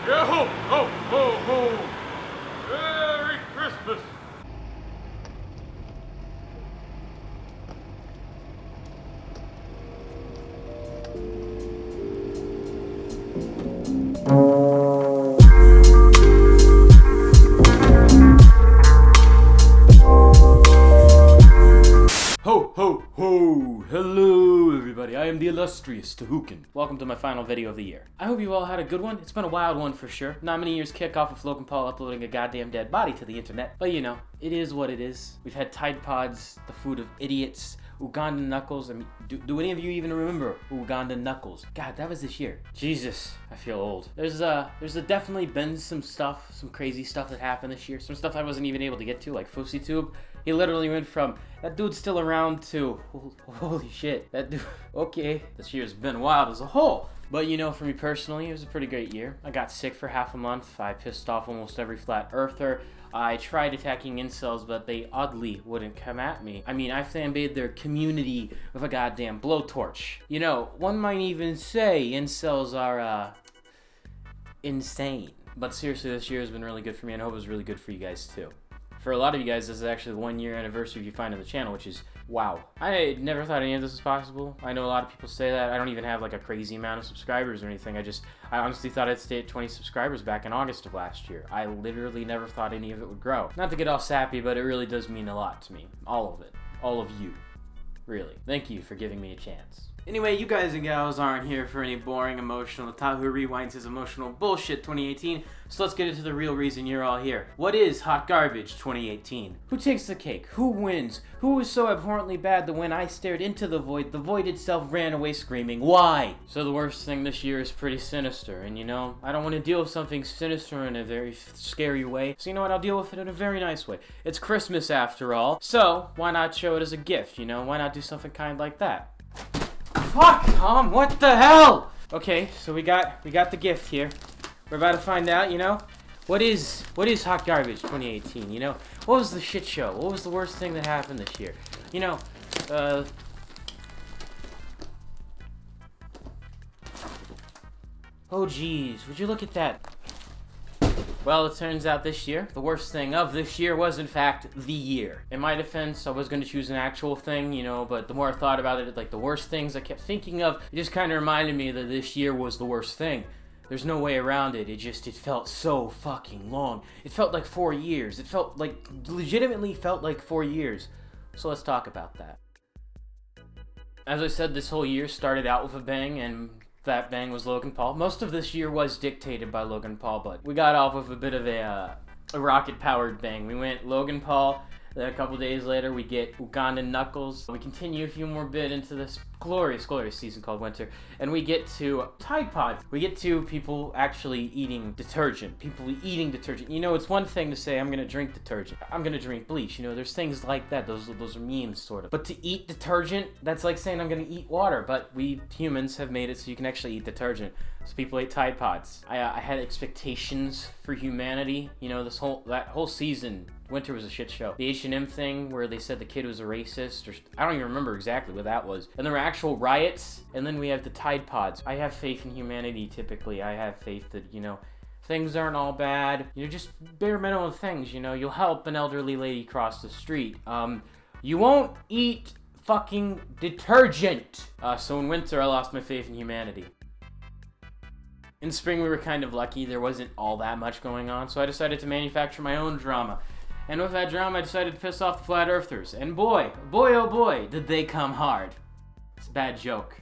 Yo ho, ho, ho, ho! Merry Christmas! Ho, ho, ho! Hello, everybody. I am the illustrious Tahukan. Welcome to my final video of the year. I hope you all had a good one. It's been a wild one for sure. Not many years kick off with Logan Paul uploading a goddamn dead body to the internet. But you know, it is what it is. We've had Tide Pods, the food of idiots, Ugandan Knuckles. I mean, do any of you even remember Ugandan Knuckles? God, that was this year. Jesus, I feel old. There's definitely been some stuff, some crazy stuff that happened this year. Some stuff I wasn't even able to get to, like FouseyTube. He literally went from, that dude's still around, to, holy shit, that dude, okay. This year's been wild as a whole. But you know, for me personally, it was a pretty great year. I got sick for half a month. I pissed off almost every flat earther. I tried attacking incels, but they oddly wouldn't come at me. I mean, I fanbaited their community with a goddamn blowtorch. You know, one might even say incels are, insane. But seriously, this year has been really good for me, and I hope it was really good for you guys too. For a lot of you guys, this is actually the 1 year anniversary of you finding the channel, which is wow. I never thought any of this was possible. I know a lot of people say that. I don't even have like a crazy amount of subscribers or anything. I honestly thought I'd stay at 20 subscribers back in August of last year. I literally never thought any of it would grow. Not to get all sappy, but it really does mean a lot to me. All of it. All of you. Really. Thank you for giving me a chance. Anyway, you guys and gals aren't here for any boring, emotional, Tahu rewinds his emotional bullshit 2018, so let's get into the real reason you're all here. What is hot garbage 2018? Who takes the cake? Who wins? Who was so abhorrently bad that when I stared into the void itself ran away screaming, why? So the worst thing this year is pretty sinister, and you know, I don't want to deal with something sinister in a very scary way, so you know what, I'll deal with it in a very nice way. It's Christmas after all, so why not show it as a gift, you know? Why not do something kind like that? Fuck, Tom, what the hell? Okay, so we got the gift here. We're about to find out, you know, what is hot garbage 2018, you know? What was the shit show? What was the worst thing that happened this year? You know, oh geez, would you look at that? Well, it turns out this year, the worst thing of this year was, in fact, the year. In my defense, I was going to choose an actual thing, you know, but the more I thought about it, like the worst things I kept thinking of, it just kind of reminded me that this year was the worst thing. There's no way around it. It felt so fucking long. It felt like 4 years. It felt like, legitimately felt like 4 years. So let's talk about that. As I said, this whole year started out with a bang, and that bang was Logan Paul. Most of this year was dictated by Logan Paul, but we got off with a bit of a rocket-powered bang. We went Logan Paul, then a couple days later we get Ugandan Knuckles. We continue a few more bit into this glorious, glorious season called Winter, and we get to Tide Pods. We get to people actually eating detergent. People eating detergent. You know, it's one thing to say, I'm gonna drink detergent. I'm gonna drink bleach. You know, there's things like that. Those are memes, sort of. But to eat detergent, that's like saying I'm gonna eat water. But we humans have made it so you can actually eat detergent. So people ate Tide Pods. I had expectations for humanity. You know, that whole season, Winter was a shit show. The H&M thing where they said the kid was a racist, or I don't even remember exactly what that was. And there were actual riots, and then we have the Tide Pods. I have faith in humanity, typically. I have faith that, you know, things aren't all bad. You know, just bare minimum things, you know. You'll help an elderly lady cross the street. You won't eat fucking detergent. So in Winter, I lost my faith in humanity. In spring, we were kind of lucky. There wasn't all that much going on, so I decided to manufacture my own drama. And with that drama, I decided to piss off the flat earthers. And boy, oh boy, did they come hard. It's a bad joke.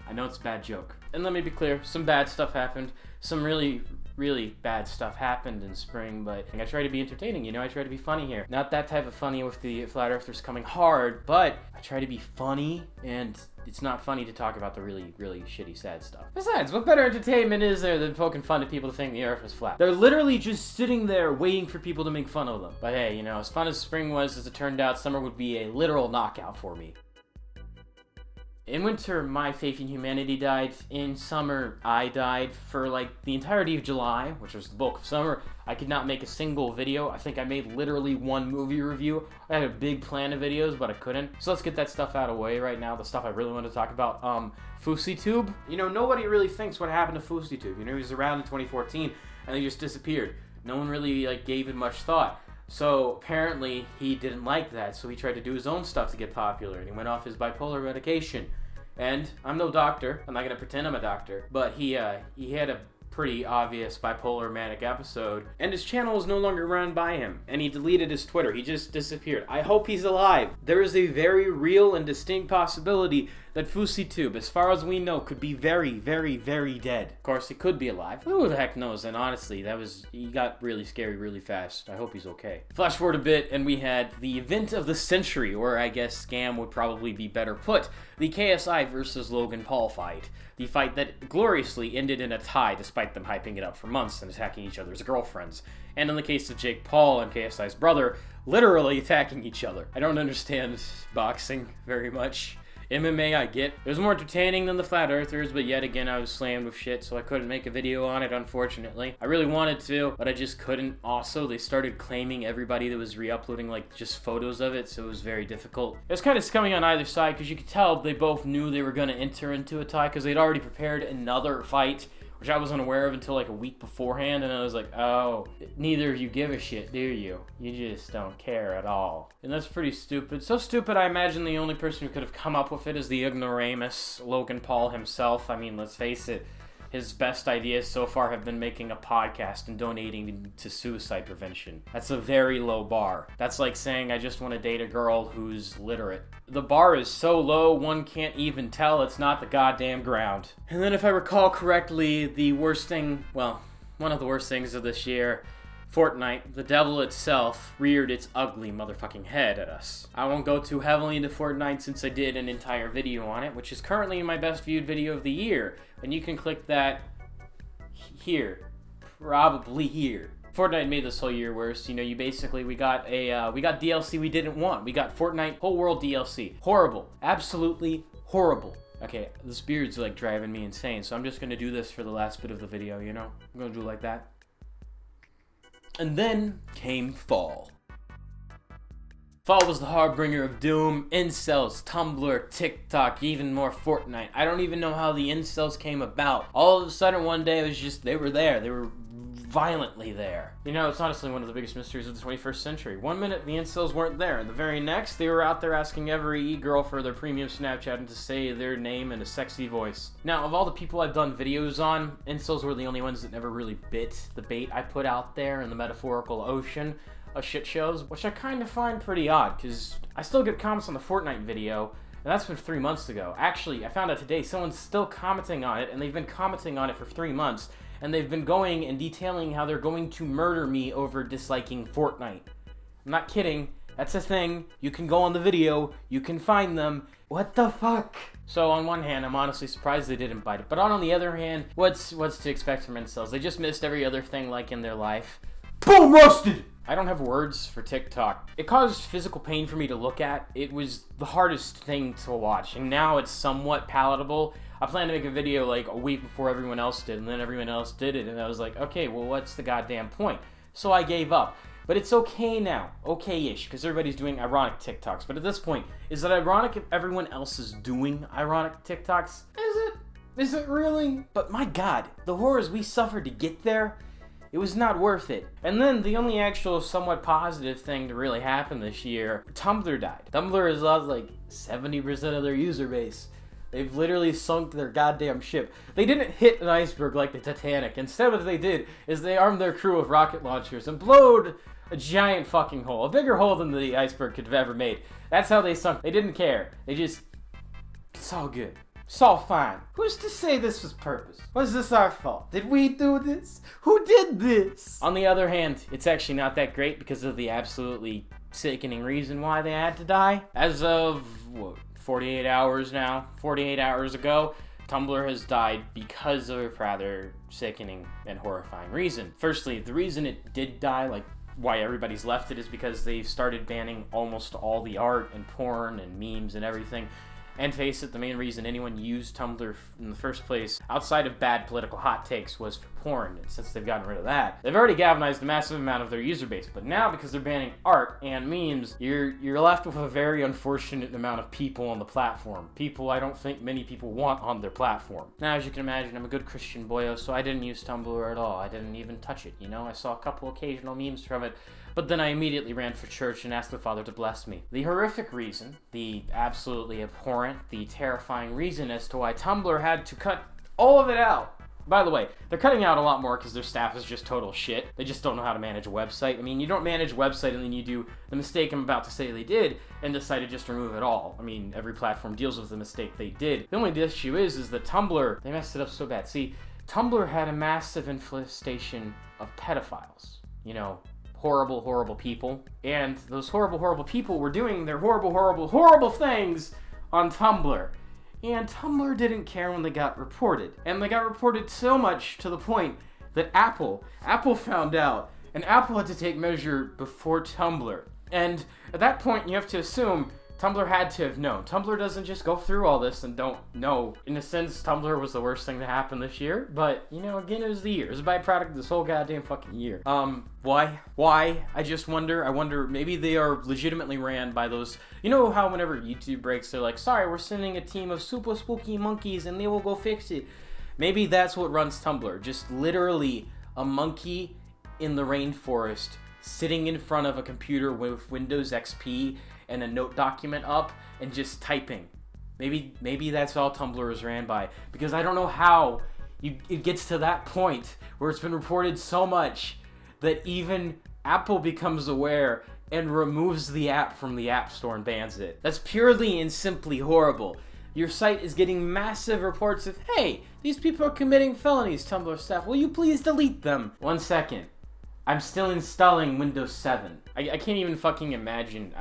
I know it's a bad joke. And let me be clear, some bad stuff happened. Some really, really bad stuff happened in spring, but I try to be entertaining, you know? I try to be funny here. Not that type of funny with the flat earthers coming hard, but I try to be funny, and it's not funny to talk about the really, really shitty, sad stuff. Besides, what better entertainment is there than poking fun at people to think the earth was flat? They're literally just sitting there waiting for people to make fun of them. But hey, you know, as fun as spring was, as it turned out, summer would be a literal knockout for me. In winter, my faith in humanity died. In summer, I died. For like the entirety of July, which was the bulk of summer, I could not make a single video. I think I made literally one movie review. I had a big plan of videos, but I couldn't. So let's get that stuff out of the way right now, the stuff I really want to talk about. FouseyTube. You know, nobody really thinks what happened to FouseyTube. You know, he was around in 2014, and he just disappeared. No one really, like, gave it much thought. So apparently he didn't like that, so he tried to do his own stuff to get popular, and he went off his bipolar medication. And I'm no doctor. I'm not gonna pretend I'm a doctor, but he had a pretty obvious bipolar manic episode, and his channel is no longer run by him, and he deleted his Twitter. He just disappeared. I hope he's alive. There is a very real and distinct possibility that FouseyTube, as far as we know, could be very, very, very dead. Of course, he could be alive. Who the heck knows? And honestly, he got really scary really fast. I hope he's okay. Flash forward a bit, and we had the event of the century, or I guess scam would probably be better put, the KSI versus Logan Paul fight. The fight that gloriously ended in a tie, despite them hyping it up for months and attacking each other's girlfriends. And in the case of Jake Paul and KSI's brother, literally attacking each other. I don't understand boxing very much. MMA I get. It was more entertaining than the Flat Earthers, but yet again I was slammed with shit, so I couldn't make a video on it, unfortunately. I really wanted to, but I just couldn't. Also, they started claiming everybody that was re-uploading, like, just photos of it, so it was very difficult. It was kind of scummy on either side, because you could tell they both knew they were going to enter into a tie, because they'd already prepared another fight, which I wasn't aware of until like a week beforehand, and I was like, oh, neither of you give a shit, do you? You just don't care at all. And that's pretty stupid. So stupid, I imagine the only person who could have come up with it is the ignoramus Logan Paul himself. I mean, let's face it, his best ideas so far have been making a podcast and donating to suicide prevention. That's a very low bar. That's like saying I just want to date a girl who's literate. The bar is so low, one can't even tell it's not the goddamn ground. And then if I recall correctly, the worst thing, well, one of the worst things of this year, Fortnite, the devil itself, reared its ugly motherfucking head at us. I won't go too heavily into Fortnite since I did an entire video on it, which is currently my best viewed video of the year. And you can click that here. Probably here. Fortnite made this whole year worse. You know, we got DLC we didn't want. We got Fortnite whole world DLC. Horrible. Absolutely horrible. Okay, this beard's like driving me insane, so I'm just gonna do this for the last bit of the video, you know? I'm gonna do it like that. And then came fall. Fall was the harbinger of doom, incels, Tumblr, TikTok, even more Fortnite. I don't even know how the incels came about. All of a sudden one day it was just, they were there. They were violently there. You know, it's honestly one of the biggest mysteries of the 21st century. One minute the incels weren't there, and the very next they were out there asking every e-girl for their premium Snapchat and to say their name in a sexy voice. Now, of all the people I've done videos on, incels were the only ones that never really bit the bait I put out there in the metaphorical ocean of shit shows, which I kind of find pretty odd, because I still get comments on the Fortnite video, and that's been 3 months ago. Actually, I found out today someone's still commenting on it, and they've been commenting on it for 3 months, and they've been going and detailing how they're going to murder me over disliking Fortnite. I'm not kidding. That's a thing. You can go on the video. You can find them. What the fuck? So on one hand, I'm honestly surprised they didn't bite it. But on the other hand, what's to expect from incels? They just missed every other thing like in their life. Boom, roasted! I don't have words for TikTok. It caused physical pain for me to look at. It was the hardest thing to watch, and now it's somewhat palatable. I planned to make a video like a week before everyone else did, and then everyone else did it, and I was like, okay, well, what's the goddamn point? So I gave up. But it's okay now. Okay-ish, because everybody's doing ironic TikToks. But at this point, is it ironic if everyone else is doing ironic TikToks? Is it? Is it really? But my god, the horrors we suffered to get there, it was not worth it. And then the only actual somewhat positive thing to really happen this year, Tumblr died. Tumblr has lost like 70% of their user base. They've literally sunk their goddamn ship. They didn't hit an iceberg like the Titanic. Instead, what they did is they armed their crew with rocket launchers and blowed a giant fucking hole. A bigger hole than the iceberg could have ever made. That's how they sunk. They didn't care. They just... It's all good. It's all fine. Who's to say this was purpose? Was this our fault? Did we do this? Who did this? On the other hand, it's actually not that great because of the absolutely sickening reason why they had to die. As of, what, 48 hours now? 48 hours ago, Tumblr has died because of a rather sickening and horrifying reason. Firstly, the reason it did die, like why everybody's left it, is because they've started banning almost all the art and porn and memes and everything. And face it, the main reason anyone used Tumblr in the first place, outside of bad political hot takes, was for porn. And since they've gotten rid of that, they've already galvanized a massive amount of their user base. But now, because they're banning art and memes, you're left with a very unfortunate amount of people on the platform. People I don't think many people want on their platform. Now, as you can imagine, I'm a good Christian boyo, so I didn't use Tumblr at all. I didn't even touch it, you know? I saw a couple occasional memes from it, but then I immediately ran for church and asked the Father to bless me. The horrific reason, the absolutely abhorrent, the terrifying reason as to why Tumblr had to cut all of it out. By the way, they're cutting out a lot more because their staff is just total shit. They just don't know how to manage a website. I mean, you don't manage a website and then you do the mistake I'm about to say they did and decide to just remove it all. I mean, every platform deals with the mistake they did. The only issue is that Tumblr, they messed it up so bad. See, Tumblr had a massive infestation of pedophiles. You know, horrible, horrible people. And those horrible, horrible people were doing their horrible, horrible, horrible things on Tumblr. And Tumblr didn't care when they got reported. And they got reported so much to the point that Apple found out, and Apple had to take measure before Tumblr. And at that point, you have to assume Tumblr had to have known. Tumblr doesn't just go through all this and don't know. In a sense, Tumblr was the worst thing to happen this year, but, you know, again, it was the year. It was a byproduct of this whole goddamn fucking year. Why? I just wonder. I wonder, maybe they are legitimately ran by those, you know how whenever YouTube breaks, they're like, sorry, we're sending a team of super spooky monkeys and they will go fix it. Maybe that's what runs Tumblr. Just literally a monkey in the rainforest sitting in front of a computer with Windows XP and a note document up and just typing. Maybe that's all Tumblr is ran by, because I don't know how it gets to that point where it's been reported so much that even Apple becomes aware and removes the app from the App Store and bans it. That's purely and simply horrible. Your site is getting massive reports of, hey, these people are committing felonies, Tumblr staff. Will you please delete them? 1 second. I'm still installing Windows 7. I can't even fucking imagine.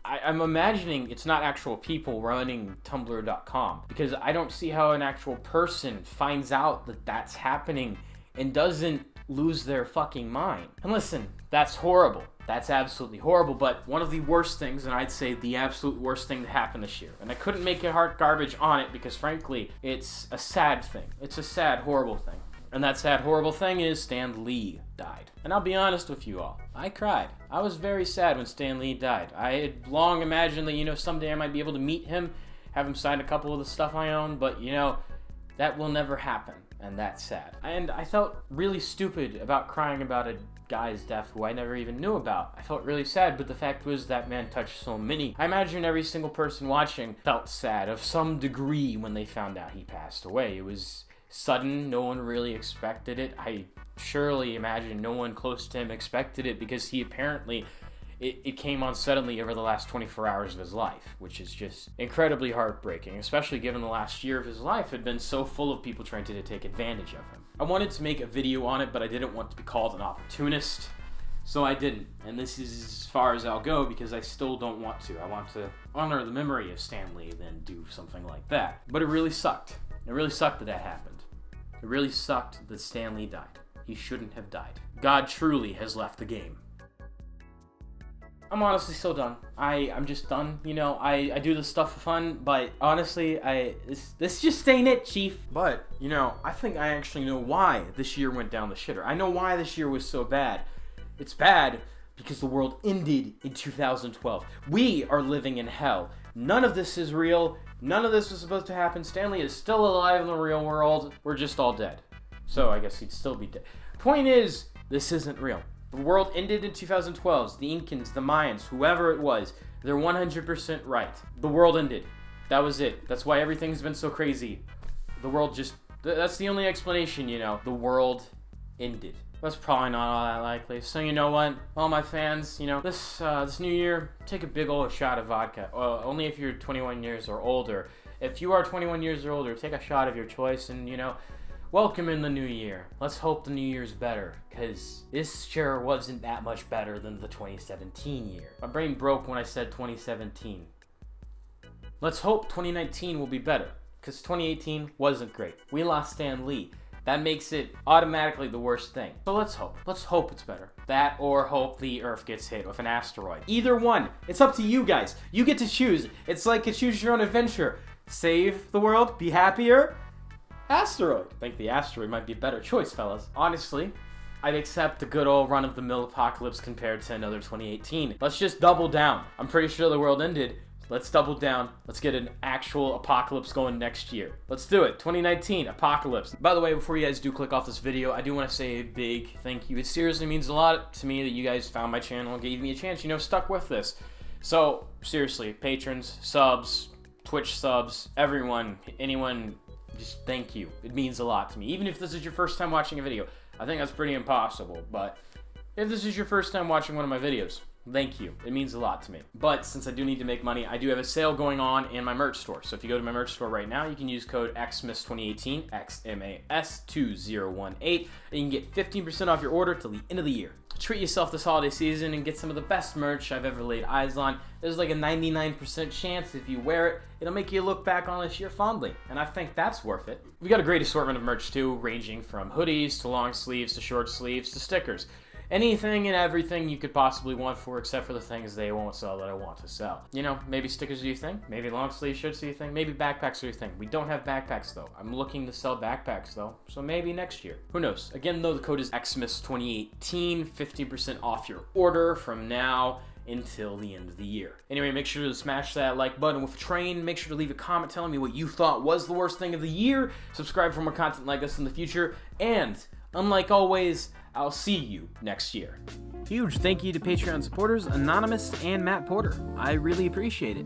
I'm imagining it's not actual people running Tumblr.com, because I don't see how an actual person finds out that that's happening and doesn't lose their fucking mind. And listen, that's horrible. That's absolutely horrible, but one of the worst things, and I'd say the absolute worst thing that happened this year, and I couldn't make it heart garbage on it because frankly, it's a sad thing. It's a sad, horrible thing. And that sad, horrible thing is Stan Lee died. And I'll be honest with you all, I cried. I was very sad when Stan Lee died. I had long imagined that, you know, someday I might be able to meet him, have him sign a couple of the stuff I own, but, you know, that will never happen, and that's sad. And I felt really stupid about crying about a guy's death who I never even knew about. I felt really sad, but the fact was that man touched so many. I imagine every single person watching felt sad of some degree when they found out he passed away. It was sudden, no one really expected it. I surely imagine no one close to him expected it, because he apparently, it came on suddenly over the last 24 hours of his life, which is just incredibly heartbreaking, especially given the last year of his life had been so full of people trying to take advantage of him. I wanted to make a video on it, but I didn't want to be called an opportunist, so I didn't. And this is as far as I'll go, because I still don't want to. I want to honor the memory of Stan Lee, then do something like that. But it really sucked. It really sucked that happened. It really sucked that Stan Lee died. He shouldn't have died. God truly has left the game. I'm honestly so done. I'm just done. You know, I do this stuff for fun, but honestly, this just ain't it, Chief. But, you know, I think I actually know why this year went down the shitter. I know why this year was so bad. It's bad because the world ended in 2012. We are living in hell. None of this is real. None of this was supposed to happen. Stan Lee is still alive in the real world. We're just all dead. So I guess he'd still be dead. Point is, this isn't real. The world ended in 2012. The Incans, the Mayans, whoever it was, they're 100% right. The world ended. That was it. That's why everything's been so crazy. The world just... That's the only explanation, you know. The world ended. That's probably not all that likely. So you know what? All my fans, you know, this new year, take a big old shot of vodka. Only if you're 21 years or older. If you are 21 years or older, take a shot of your choice and, you know, welcome in the new year. Let's hope the new year's better, because this sure wasn't that much better than the 2017 year. My brain broke when I said 2017. Let's hope 2019 will be better, because 2018 wasn't great. We lost Stan Lee. That makes it automatically the worst thing. So let's hope. Let's hope it's better. That or hope the Earth gets hit with an asteroid. Either one. It's up to you guys. You get to choose. It's like a choose your own adventure. Save the world, be happier. Asteroid. I think the asteroid might be a better choice, fellas. Honestly, I'd accept the good old run-of-the-mill apocalypse compared to another 2018. Let's just double down. I'm pretty sure the world ended. Let's double down. Let's get an actual apocalypse going next year. Let's do it. 2019, apocalypse. By the way, before you guys do click off this video, I do want to say a big thank you. It seriously means a lot to me that you guys found my channel and gave me a chance, stuck with this. So, seriously, patrons, subs, Twitch subs, everyone, anyone, just thank you. It means a lot to me. Even if this is your first time watching a video, I think that's pretty impossible, but if this is your first time watching one of my videos, thank you. It means a lot to me. But since I do need to make money, I do have a sale going on in my merch store. So if you go to my merch store right now, you can use code XMAS2018, XMAS2018, and you can get 15% off your order till the end of the year. Treat yourself this holiday season and get some of the best merch I've ever laid eyes on. There's like a 99% chance if you wear it, it'll make you look back on this year fondly, and I think that's worth it. We got a great assortment of merch too, ranging from hoodies to long sleeves to short sleeves to stickers. Anything and everything you could possibly want for, except for the things they won't sell that I want to sell. Maybe stickers are your thing, maybe long sleeve shirts are your thing, maybe backpacks are your thing. We don't have backpacks though. I'm looking to sell backpacks though, so maybe next year. Who knows? Again though, the code is XMAS2018, 15% off your order from now until the end of the year. Anyway, make sure to smash that like button with a train. Make sure to leave a comment telling me what you thought was the worst thing of the year. Subscribe for more content like this in the future, and unlike always, I'll see you next year. Huge thank you to Patreon supporters Anonymous and Matt Porter. I really appreciate it.